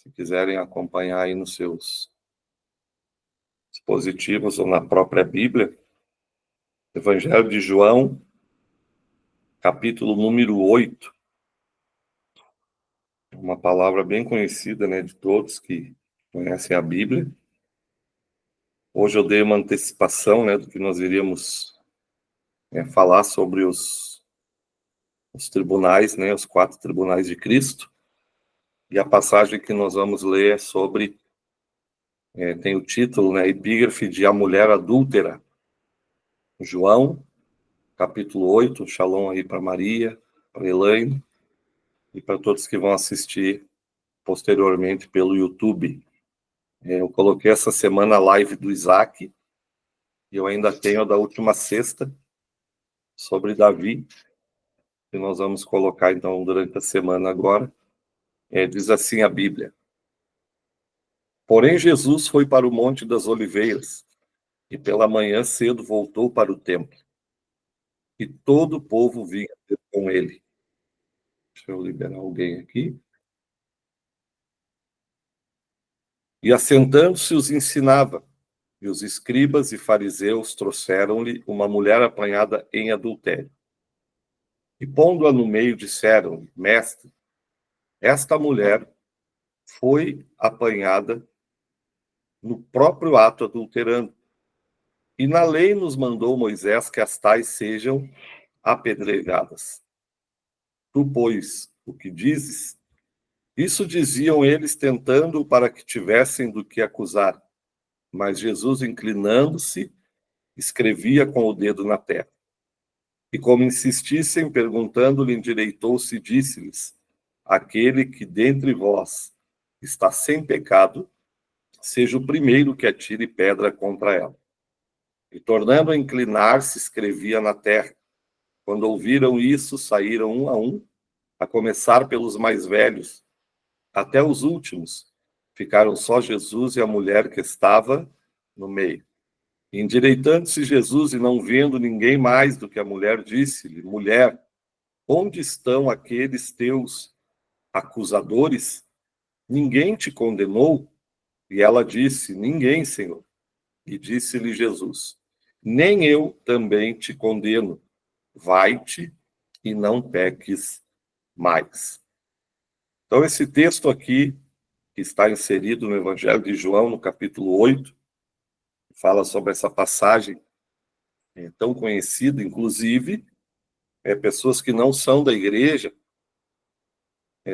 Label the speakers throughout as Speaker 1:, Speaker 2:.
Speaker 1: Se quiserem acompanhar aí nos seus dispositivos ou na própria Bíblia, Evangelho de João, capítulo número 8. Uma palavra bem conhecida, né, de todos que conhecem a Bíblia. Hoje eu dei uma antecipação, né, do que nós iríamos falar sobre os tribunais, né, os 4 tribunais de Cristo. E a passagem que nós vamos ler é sobre, tem o título, né, Epígrafe de A Mulher Adúltera. João, capítulo 8, shalom aí para Maria, para Elaine e para todos que vão assistir posteriormente pelo YouTube. Eu coloquei essa semana a live do Isaac, e eu ainda tenho a da última sexta, sobre Davi, que nós vamos colocar então durante a semana agora. Diz assim a Bíblia: Porém Jesus foi para o Monte das Oliveiras, e pela manhã cedo voltou para o templo. E todo o povo vinha ter com ele. Deixa eu liberar alguém aqui. E assentando-se os ensinava. E os escribas e fariseus trouxeram-lhe uma mulher apanhada em adultério. E pondo-a no meio, disseram-lhe: Mestre, esta mulher foi apanhada no próprio ato adulterando. E na lei nos mandou Moisés que as tais sejam apedrejadas. Tu, pois, o que dizes? Isso diziam eles, tentando para que tivessem do que acusar. Mas Jesus, inclinando-se, escrevia com o dedo na terra. E como insistissem, perguntando-lhe, endireitou-se e disse-lhes: Aquele que dentre vós está sem pecado, seja o primeiro que atire pedra contra ela. E tornando a inclinar-se, escrevia na terra. Quando ouviram isso, saíram um, a começar pelos mais velhos, até os últimos. Ficaram só Jesus e a mulher que estava no meio. Endireitando-se Jesus e não vendo ninguém mais do que a mulher, disse-lhe: Mulher, onde estão aqueles teus acusadores? Ninguém te condenou? E ela disse: Ninguém, Senhor. E disse-lhe Jesus: Nem eu também te condeno. Vai-te e não peques mais. Então, esse texto aqui, que está inserido no Evangelho de João, no capítulo 8, fala sobre essa passagem tão conhecida, inclusive, pessoas que não são da igreja,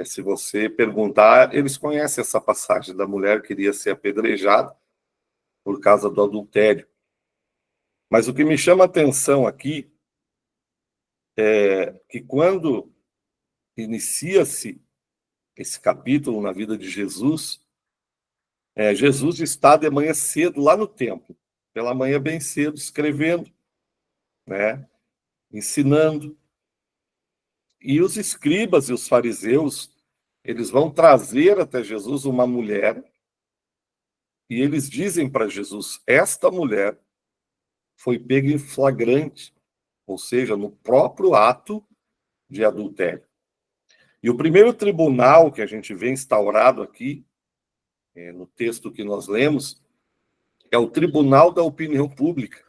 Speaker 1: se você perguntar, eles conhecem essa passagem da mulher que iria ser apedrejada por causa do adultério. Mas o que me chama a atenção aqui é que quando inicia-se esse capítulo na vida de Jesus, Jesus está de manhã cedo lá no templo, pela manhã bem cedo, escrevendo, né, ensinando. E os escribas e os fariseus, eles vão trazer até Jesus uma mulher, e eles dizem para Jesus: esta mulher foi pega em flagrante, ou seja, no próprio ato de adultério. E o primeiro tribunal que a gente vê instaurado aqui, no texto que nós lemos, é o tribunal da opinião pública.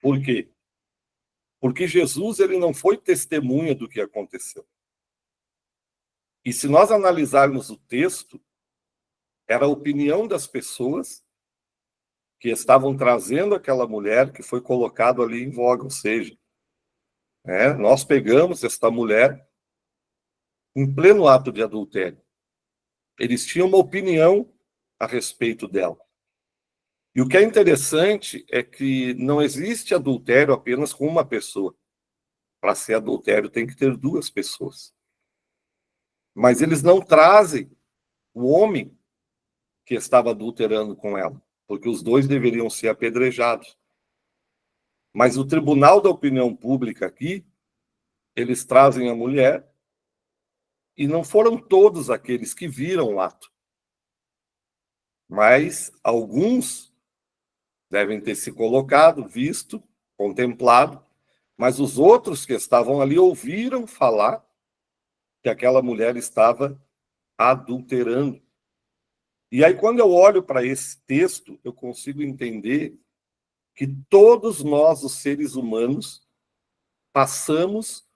Speaker 1: Por quê? Porque Jesus, ele não foi testemunha do que aconteceu. E se nós analisarmos o texto, era a opinião das pessoas que estavam trazendo aquela mulher que foi colocada ali em voga, ou seja, nós pegamos esta mulher em pleno ato de adultério. Eles tinham uma opinião a respeito dela. E o que é interessante é que não existe adultério apenas com uma pessoa. Para ser adultério tem que ter 2 pessoas. Mas eles não trazem o homem que estava adulterando com ela, porque os 2 deveriam ser apedrejados. Mas o tribunal da opinião pública aqui, eles trazem a mulher, e não foram todos aqueles que viram o ato. Mas alguns devem ter se colocado, visto, contemplado, mas os outros que estavam ali ouviram falar que aquela mulher estava adulterando. E aí, quando eu olho para esse texto, eu consigo entender que todos nós, os seres humanos, passamos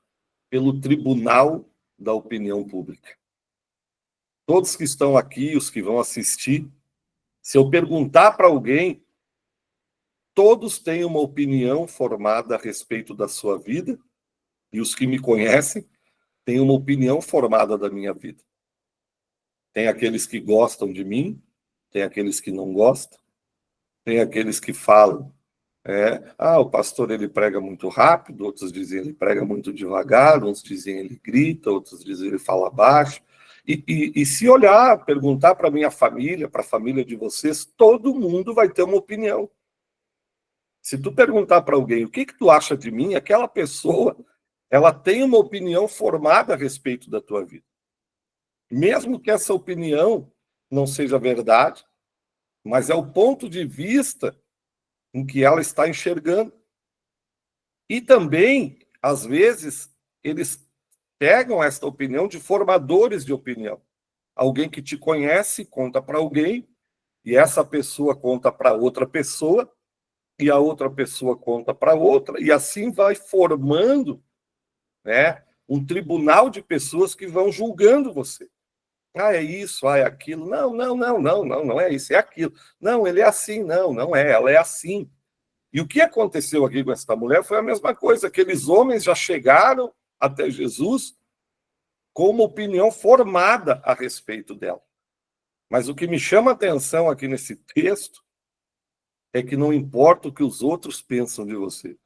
Speaker 1: pelo tribunal da opinião pública. Todos que estão aqui, os que vão assistir, se eu perguntar para alguém, todos têm uma opinião formada a respeito da sua vida, e os que me conhecem têm uma opinião formada da minha vida. Tem aqueles que gostam de mim, tem aqueles que não gostam, tem aqueles que falam, o pastor ele prega muito rápido, outros dizem ele prega muito devagar, uns dizem ele grita, outros dizem ele fala baixo. E se olhar, perguntar para a minha família, para a família de vocês, todo mundo vai ter uma opinião. Se tu perguntar para alguém o que tu acha de mim, aquela pessoa, ela tem uma opinião formada a respeito da tua vida. Mesmo que essa opinião não seja verdade, mas é o ponto de vista em que ela está enxergando. E também, às vezes, eles pegam esta opinião de formadores de opinião. Alguém que te conhece conta para alguém, e essa pessoa conta para outra pessoa, e a outra pessoa conta para outra, e assim vai formando, um tribunal de pessoas que vão julgando você. É isso, é aquilo. Não é isso, é aquilo. Não, ele é assim, não é, ela é assim. E o que aconteceu aqui com essa mulher foi a mesma coisa. Aqueles homens já chegaram até Jesus com uma opinião formada a respeito dela. Mas o que me chama a atenção aqui nesse texto é que não importa o que os outros pensam de você.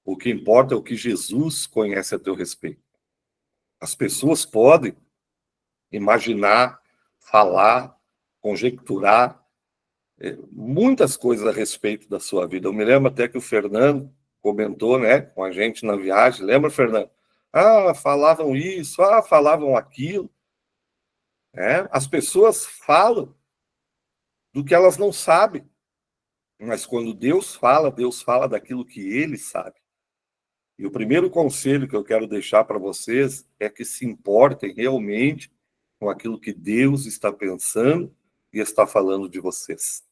Speaker 1: O que importa é o que Jesus conhece a teu respeito. As pessoas podem imaginar, falar, conjecturar muitas coisas a respeito da sua vida. Eu me lembro até que o Fernando comentou, com a gente na viagem. Lembra, Fernando? Falavam isso, falavam aquilo. As pessoas falam do que elas não sabem. Mas quando Deus fala daquilo que Ele sabe. E o primeiro conselho que eu quero deixar para vocês é que se importem realmente com aquilo que Deus está pensando e está falando de vocês.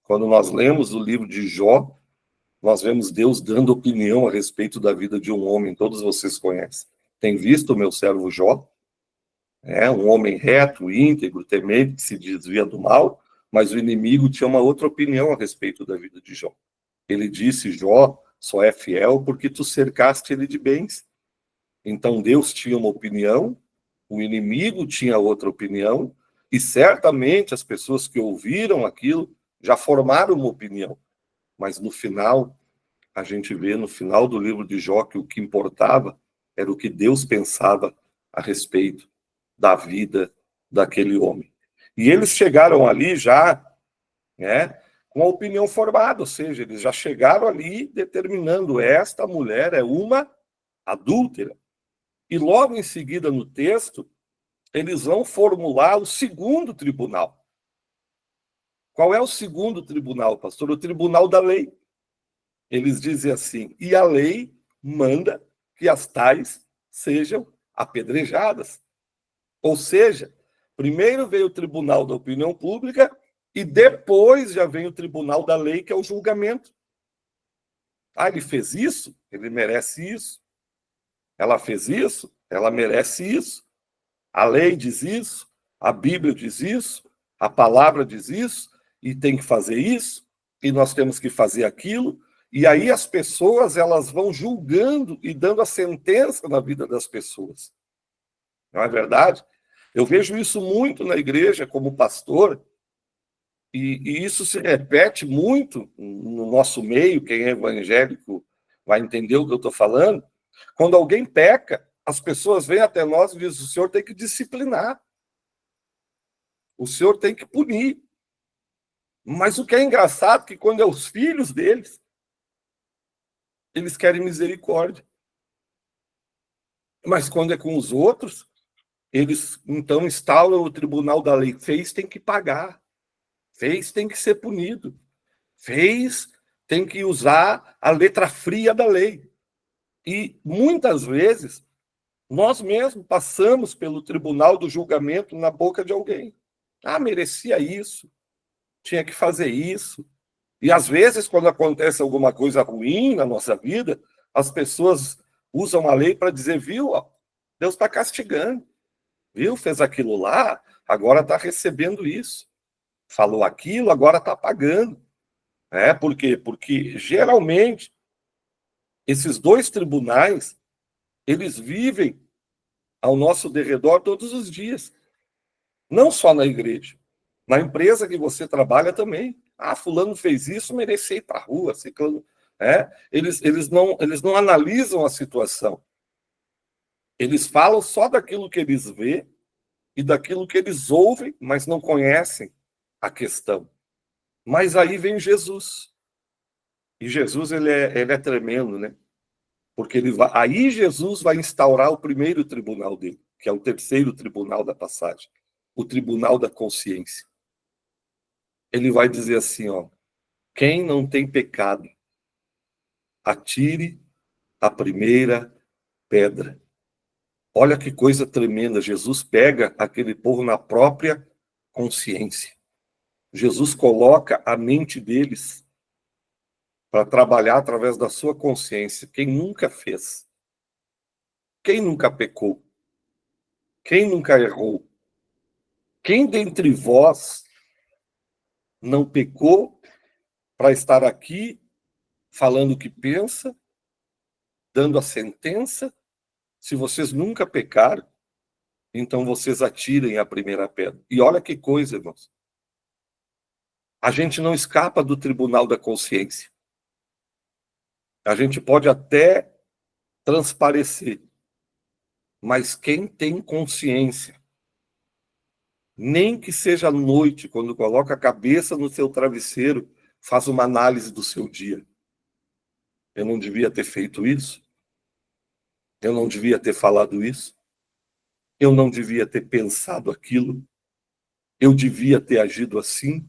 Speaker 1: Quando nós lemos o livro de Jó, nós vemos Deus dando opinião a respeito da vida de um homem, todos vocês conhecem. Tem visto o meu servo Jó? Um homem reto, íntegro, temente, que se desvia do mal, mas o inimigo tinha uma outra opinião a respeito da vida de Jó. Ele disse, Jó só é fiel porque tu cercaste ele de bens. Então Deus tinha uma opinião, o inimigo tinha outra opinião, e certamente as pessoas que ouviram aquilo já formaram uma opinião. Mas no final, a gente vê no final do livro de Jó que o que importava era o que Deus pensava a respeito da vida daquele homem. E eles chegaram ali já, com a opinião formada, ou seja, eles já chegaram ali determinando esta mulher é uma adúltera. E logo em seguida no texto, eles vão formular o segundo tribunal. Qual é o segundo tribunal, pastor? O tribunal da lei. Eles dizem assim, e a lei manda que as tais sejam apedrejadas. Ou seja, primeiro veio o tribunal da opinião pública e depois já vem o tribunal da lei, que é o julgamento. Ele fez isso? Ele merece isso. Ela fez isso? Ela merece isso. A lei diz isso, a Bíblia diz isso, a palavra diz isso, e tem que fazer isso, e nós temos que fazer aquilo. E aí as pessoas elas vão julgando e dando a sentença na vida das pessoas. Não é verdade? Eu vejo isso muito na igreja como pastor, e isso se repete muito no nosso meio. Quem é evangélico vai entender o que eu estou falando. Quando alguém peca, as pessoas vêm até nós e dizem, o senhor tem que disciplinar. O senhor tem que punir. Mas o que é engraçado é que quando é os filhos deles, eles querem misericórdia. Mas quando é com os outros, eles então instauram o tribunal da lei. Fez, tem que pagar. Fez, tem que ser punido. Fez, tem que usar a letra fria da lei. E muitas vezes Nós mesmos passamos pelo tribunal do julgamento na boca de alguém. Ah, merecia isso, tinha que fazer isso. E às vezes, quando acontece alguma coisa ruim na nossa vida, as pessoas usam a lei para dizer, viu, ó, Deus está castigando, viu, fez aquilo lá, agora está recebendo isso. Falou aquilo, agora está pagando. Por quê? Porque, geralmente, esses dois tribunais, eles vivem ao nosso derredor todos os dias. Não só na igreja. Na empresa que você trabalha também. Ah, fulano fez isso, merecia ir para a rua. Ciclano, eles não analisam a situação. Eles falam só daquilo que eles vê e daquilo que eles ouvem, mas não conhecem a questão. Mas aí vem Jesus. E Jesus ele é tremendo, né? Porque aí Jesus vai instaurar o primeiro tribunal dele, que é o terceiro tribunal da passagem, o tribunal da consciência. Ele vai dizer assim, ó, quem não tem pecado, atire a primeira pedra. Olha que coisa tremenda, Jesus pega aquele povo na própria consciência. Jesus coloca a mente deles para trabalhar através da sua consciência. Quem nunca fez? Quem nunca pecou? Quem nunca errou? Quem dentre vós não pecou para estar aqui falando o que pensa, dando a sentença? Se vocês nunca pecaram, então vocês atirem a primeira pedra. E olha que coisa, irmãos. A gente não escapa do tribunal da consciência. A gente pode até transparecer, mas quem tem consciência, nem que seja à noite, quando coloca a cabeça no seu travesseiro, faz uma análise do seu dia. Eu não devia ter feito isso? Eu não devia ter falado isso? Eu não devia ter pensado aquilo? Eu devia ter agido assim?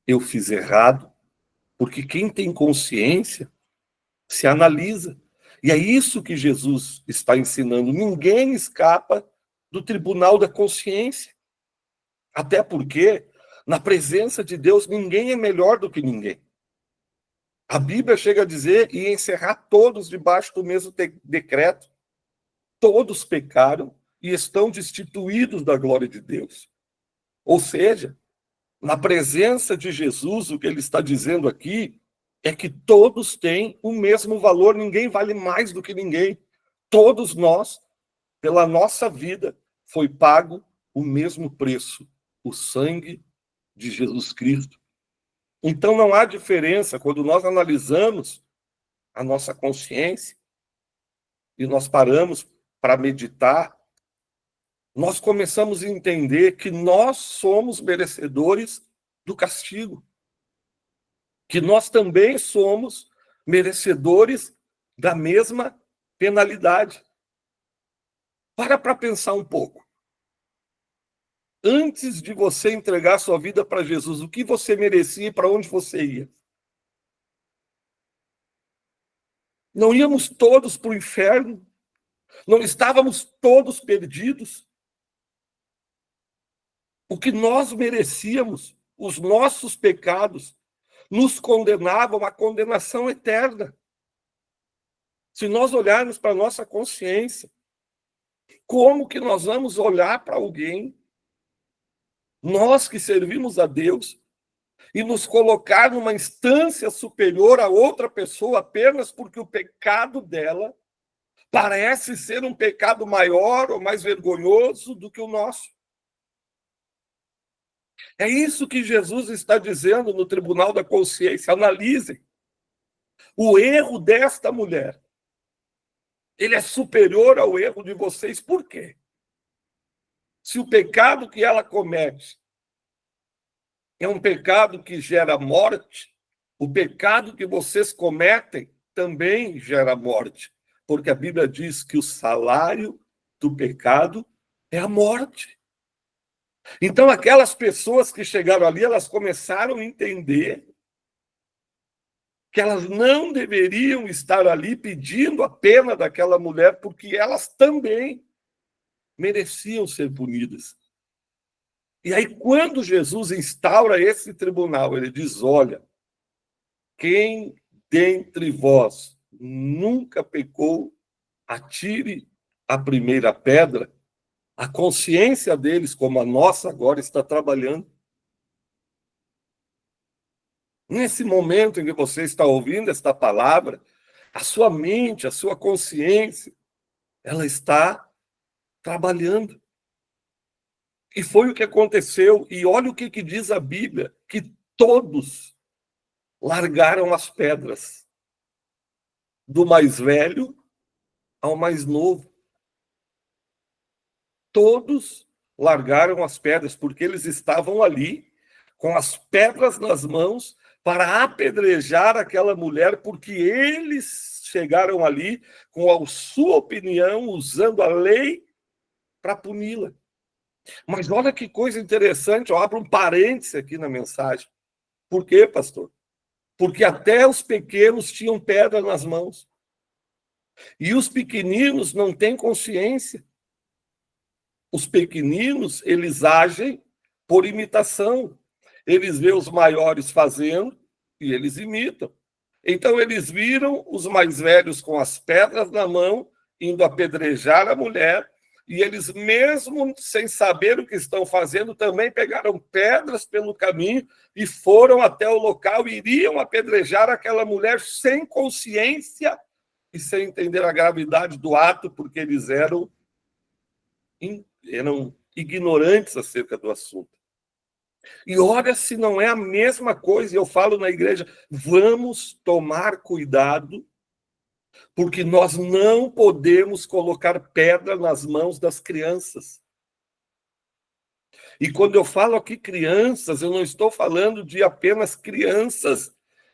Speaker 1: Eu fiz errado? Porque quem tem consciência se analisa. E é isso que Jesus está ensinando. Ninguém escapa do tribunal da consciência. Até porque, na presença de Deus, ninguém é melhor do que ninguém. A Bíblia chega a dizer e encerrar todos debaixo do mesmo decreto. Todos pecaram e estão destituídos da glória de Deus. Ou seja, na presença de Jesus, o que ele está dizendo aqui é que todos têm o mesmo valor, ninguém vale mais do que ninguém. Todos nós, pela nossa vida, foi pago o mesmo preço, o sangue de Jesus Cristo. Então não há diferença quando nós analisamos a nossa consciência e nós paramos para meditar, nós começamos a entender que nós somos merecedores do castigo, que nós também somos merecedores da mesma penalidade. Para pensar um pouco. Antes de você entregar sua vida para Jesus, o que você merecia e para onde você ia? Não íamos todos para o inferno? Não estávamos todos perdidos? O que nós merecíamos, os nossos pecados, nos condenavam à condenação eterna. Se nós olharmos para a nossa consciência, como que nós vamos olhar para alguém, nós que servimos a Deus, e nos colocar numa instância superior a outra pessoa apenas porque o pecado dela parece ser um pecado maior ou mais vergonhoso do que o nosso? É isso que Jesus está dizendo no tribunal da consciência. Analisem. O erro desta mulher, ele é superior ao erro de vocês. Por quê? Se o pecado que ela comete é um pecado que gera morte, o pecado que vocês cometem também gera morte. Porque a Bíblia diz que o salário do pecado é a morte. Então, aquelas pessoas que chegaram ali, elas começaram a entender que elas não deveriam estar ali pedindo a pena daquela mulher, porque elas também mereciam ser punidas. E aí, quando Jesus instaura esse tribunal, ele diz: olha, quem dentre vós nunca pecou, atire a primeira pedra. A consciência deles, como a nossa agora, está trabalhando. Nesse momento em que você está ouvindo esta palavra, a sua mente, a sua consciência, ela está trabalhando. E foi o que aconteceu. E olha o que diz a Bíblia, que todos largaram as pedras, do mais velho ao mais novo. Todos largaram as pedras, porque eles estavam ali, com as pedras nas mãos, para apedrejar aquela mulher, porque eles chegaram ali com a sua opinião, usando a lei para puni-la. Mas olha que coisa interessante, eu abro um parêntese aqui na mensagem. Por quê, pastor? Porque até os pequenos tinham pedra nas mãos. E os pequeninos não têm consciência. Os pequeninos, eles agem por imitação. Eles veem os maiores fazendo e eles imitam. Então, eles viram os mais velhos com as pedras na mão, indo apedrejar a mulher, e eles, mesmo sem saber o que estão fazendo, também pegaram pedras pelo caminho e foram até o local, iriam apedrejar aquela mulher sem consciência e sem entender a gravidade do ato, porque eles eram ignorantes acerca do assunto. E olha se não é a mesma coisa, eu falo na igreja, vamos tomar cuidado, porque nós não podemos colocar pedra nas mãos das crianças. E quando eu falo aqui crianças, eu não estou falando de apenas crianças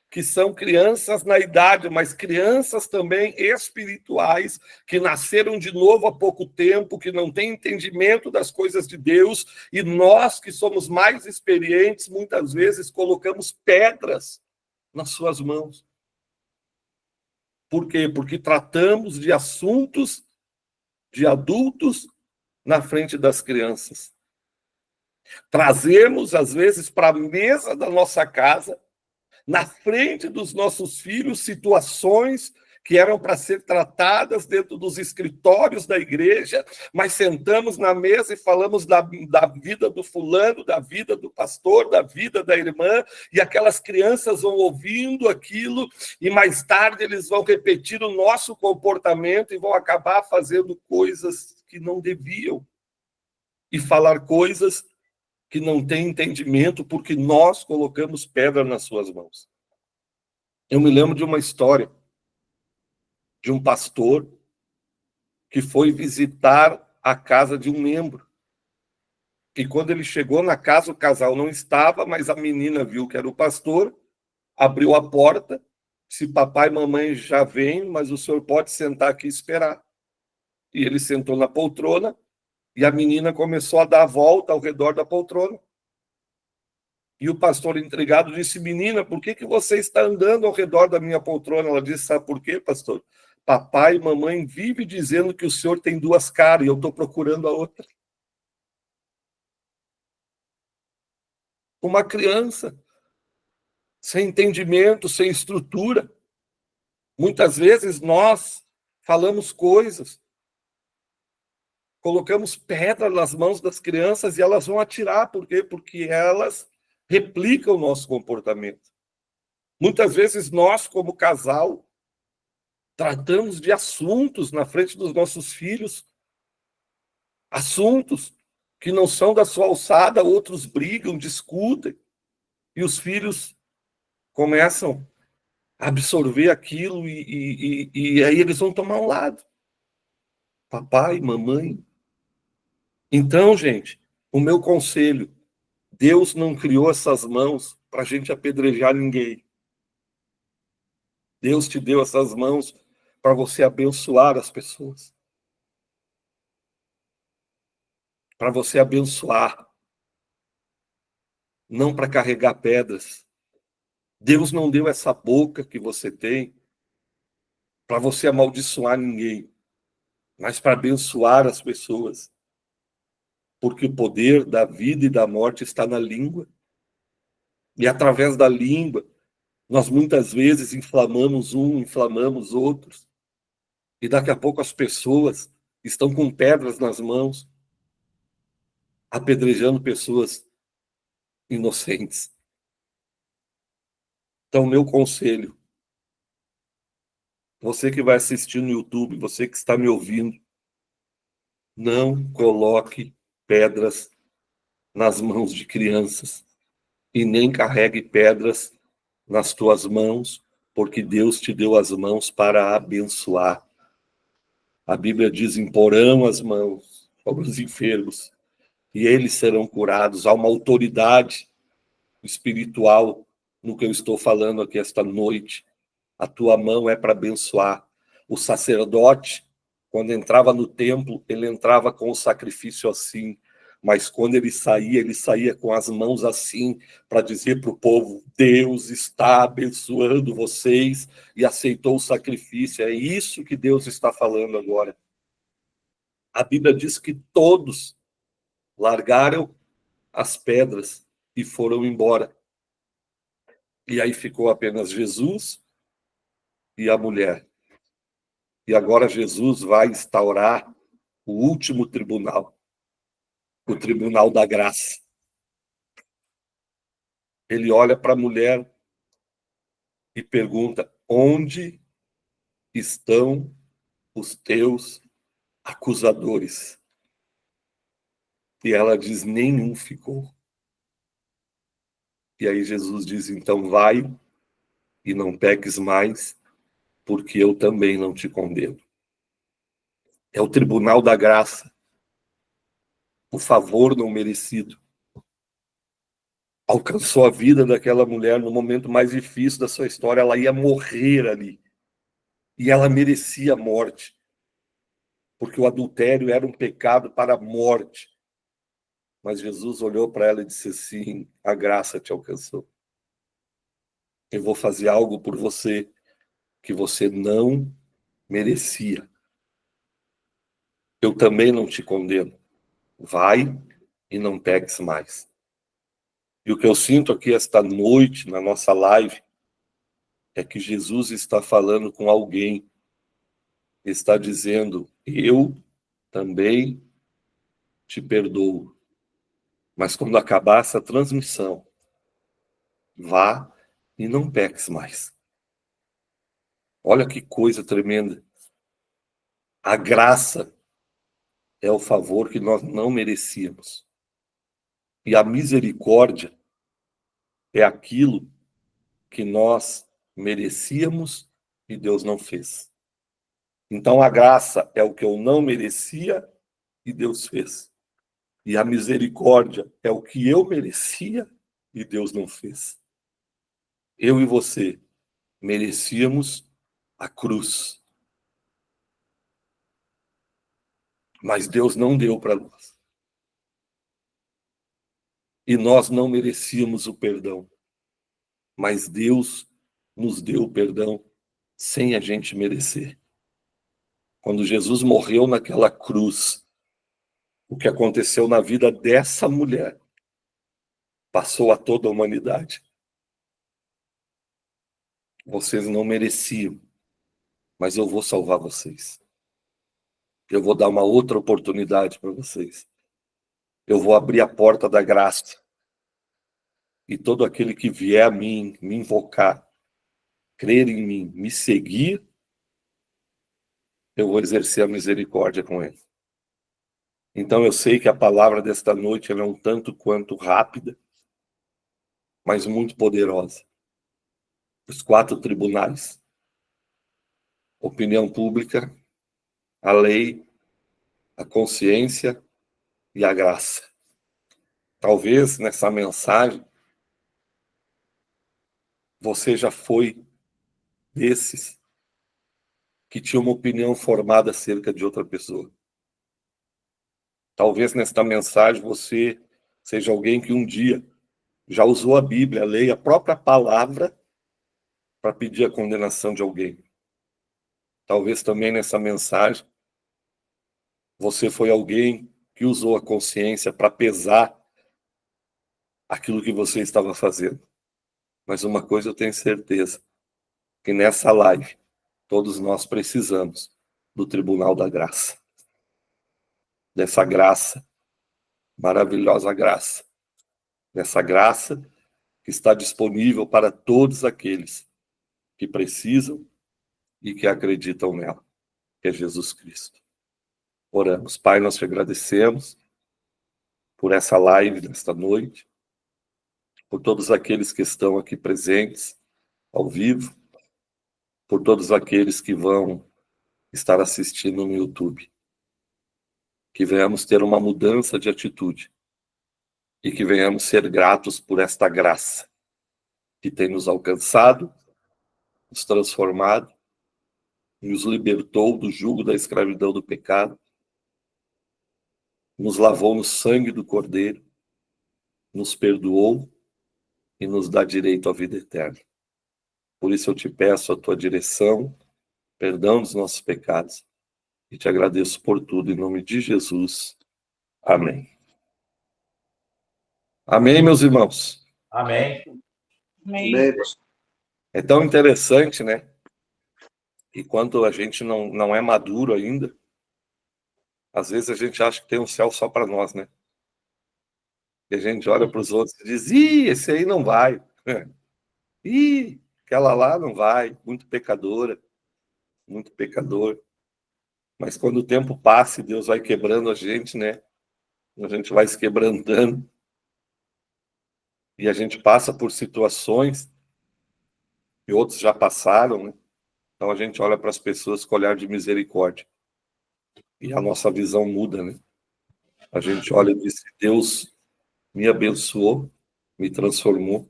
Speaker 1: que são crianças na idade, mas crianças também espirituais, que nasceram de novo há pouco tempo, que não têm entendimento das coisas de Deus, e nós que somos mais experientes, muitas vezes colocamos pedras nas suas mãos. Por quê? Porque tratamos de assuntos de adultos na frente das crianças. Trazemos, às vezes, para a mesa da nossa casa, na frente dos nossos filhos, situações que eram para ser tratadas dentro dos escritórios da igreja, mas sentamos na mesa e falamos da vida do fulano, da vida do pastor, da vida da irmã, e aquelas crianças vão ouvindo aquilo, e mais tarde eles vão repetir o nosso comportamento e vão acabar fazendo coisas que não deviam, e falar coisas que não têm entendimento, porque nós colocamos pedra nas suas mãos. Eu me lembro de uma história de um pastor que foi visitar a casa de um membro. E quando ele chegou na casa, o casal não estava, mas a menina viu que era o pastor, abriu a porta, disse: papai e mamãe já vêm, mas o senhor pode sentar aqui e esperar. E ele sentou na poltrona, e a menina começou a dar a volta ao redor da poltrona. E o pastor intrigado disse: menina, por que você está andando ao redor da minha poltrona? Ela disse: sabe por quê, pastor? Papai e mamãe vivem dizendo que o senhor tem duas caras e eu estou procurando a outra. Uma criança sem entendimento, sem estrutura. Muitas vezes nós falamos coisas, colocamos pedra nas mãos das crianças e elas vão atirar. Por quê? Porque elas replicam o nosso comportamento. Muitas vezes nós, como casal, tratamos de assuntos na frente dos nossos filhos, assuntos que não são da sua alçada, outros brigam, discutem, e os filhos começam a absorver aquilo e aí eles vão tomar um lado. Papai, mamãe. Então, gente, o meu conselho, Deus não criou essas mãos para a gente apedrejar ninguém. Deus te deu essas mãos para você abençoar as pessoas. Para você abençoar. Não para carregar pedras. Deus não deu essa boca que você tem para você amaldiçoar ninguém, mas para abençoar as pessoas. Porque o poder da vida e da morte está na língua. E através da língua, nós muitas vezes inflamamos um, inflamamos outros. E daqui a pouco as pessoas estão com pedras nas mãos, apedrejando pessoas inocentes. Então, meu conselho, você que vai assistir no YouTube, você que está me ouvindo, não coloque pedras nas mãos de crianças e nem carregue pedras nas tuas mãos, porque Deus te deu as mãos para abençoar. A Bíblia diz: imporão as mãos sobre os enfermos e eles serão curados. Há uma autoridade espiritual no que eu estou falando aqui esta noite. A tua mão é para abençoar. O sacerdote, quando entrava no templo, ele entrava com o sacrifício assim, mas quando ele saía com as mãos assim, para dizer para o povo: Deus está abençoando vocês, e aceitou o sacrifício. É isso que Deus está falando agora. A Bíblia diz que todos largaram as pedras e foram embora. E aí ficou apenas Jesus e a mulher. E agora Jesus vai instaurar o último tribunal, o tribunal da graça. Ele olha para a mulher e pergunta: onde estão os teus acusadores? E ela diz: nenhum ficou. E aí Jesus diz: então vai e não peques mais, porque eu também não te condeno. É o tribunal da graça, o favor não merecido. Alcançou a vida daquela mulher no momento mais difícil da sua história. Ela ia morrer ali. E ela merecia a morte, porque o adultério era um pecado para a morte. Mas Jesus olhou para ela e disse assim: a graça te alcançou. Eu vou fazer algo por você que você não merecia. Eu também não te condeno. Vai e não peques mais. E o que eu sinto aqui esta noite, na nossa live, é que Jesus está falando com alguém, está dizendo: eu também te perdoo. Mas quando acabar essa transmissão, vá e não peques mais. Olha que coisa tremenda. A graça é o favor que nós não merecíamos. E a misericórdia é aquilo que nós merecíamos e Deus não fez. Então a graça é o que eu não merecia e Deus fez. E a misericórdia é o que eu merecia e Deus não fez. Eu e você merecíamos a cruz, mas Deus não deu para nós. E nós não merecíamos o perdão, mas Deus nos deu o perdão sem a gente merecer. Quando Jesus morreu naquela cruz, o que aconteceu na vida dessa mulher passou a toda a humanidade. Vocês não mereciam, mas eu vou salvar vocês. Eu vou dar uma outra oportunidade para vocês. Eu vou abrir a porta da graça. E todo aquele que vier a mim, me invocar, crer em mim, me seguir, eu vou exercer a misericórdia com ele. Então eu sei que a palavra desta noite ela é um tanto quanto rápida, mas muito poderosa. Os 4 tribunais: opinião pública, a lei, a consciência e a graça. Talvez nessa mensagem você já foi desses que tinha uma opinião formada acerca de outra pessoa. Talvez nesta mensagem você seja alguém que um dia já usou a Bíblia, a lei, a própria palavra, para pedir a condenação de alguém. Talvez também nessa mensagem você foi alguém que usou a consciência para pesar aquilo que você estava fazendo. Mas uma coisa eu tenho certeza, que nessa live todos nós precisamos do Tribunal da Graça. Dessa graça, maravilhosa graça. Dessa graça que está disponível para todos aqueles que precisam e que acreditam nela, que é Jesus Cristo. Oramos. Pai, nós te agradecemos por essa live nesta noite, por todos aqueles que estão aqui presentes, ao vivo, por todos aqueles que vão estar assistindo no YouTube. Que venhamos ter uma mudança de atitude e que venhamos ser gratos por esta graça que tem nos alcançado, nos transformado, nos libertou do jugo da escravidão do pecado, nos lavou no sangue do Cordeiro, nos perdoou e nos dá direito à vida eterna. Por isso eu te peço a tua direção, perdão dos nossos pecados, e te agradeço por tudo, em nome de Jesus. Amém. Amém, meus irmãos?
Speaker 2: Amém.
Speaker 3: Amém.
Speaker 1: É tão interessante, né? E quando a gente não é maduro ainda, às vezes a gente acha que tem um céu só para nós, né? E a gente olha para os outros e diz, esse aí não vai. Aquela lá não vai, muito pecadora, muito pecador. Mas quando o tempo passa e Deus vai quebrando a gente, né? A gente vai se quebrantando. E a gente passa por situações que outros já passaram, né? Então a gente olha para as pessoas com olhar de misericórdia. E a nossa visão muda, né? A gente olha e diz, Deus me abençoou, me transformou.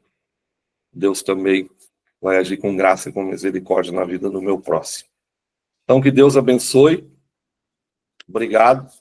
Speaker 1: Deus também vai agir com graça e com misericórdia na vida do meu próximo. Então, que Deus abençoe. Obrigado.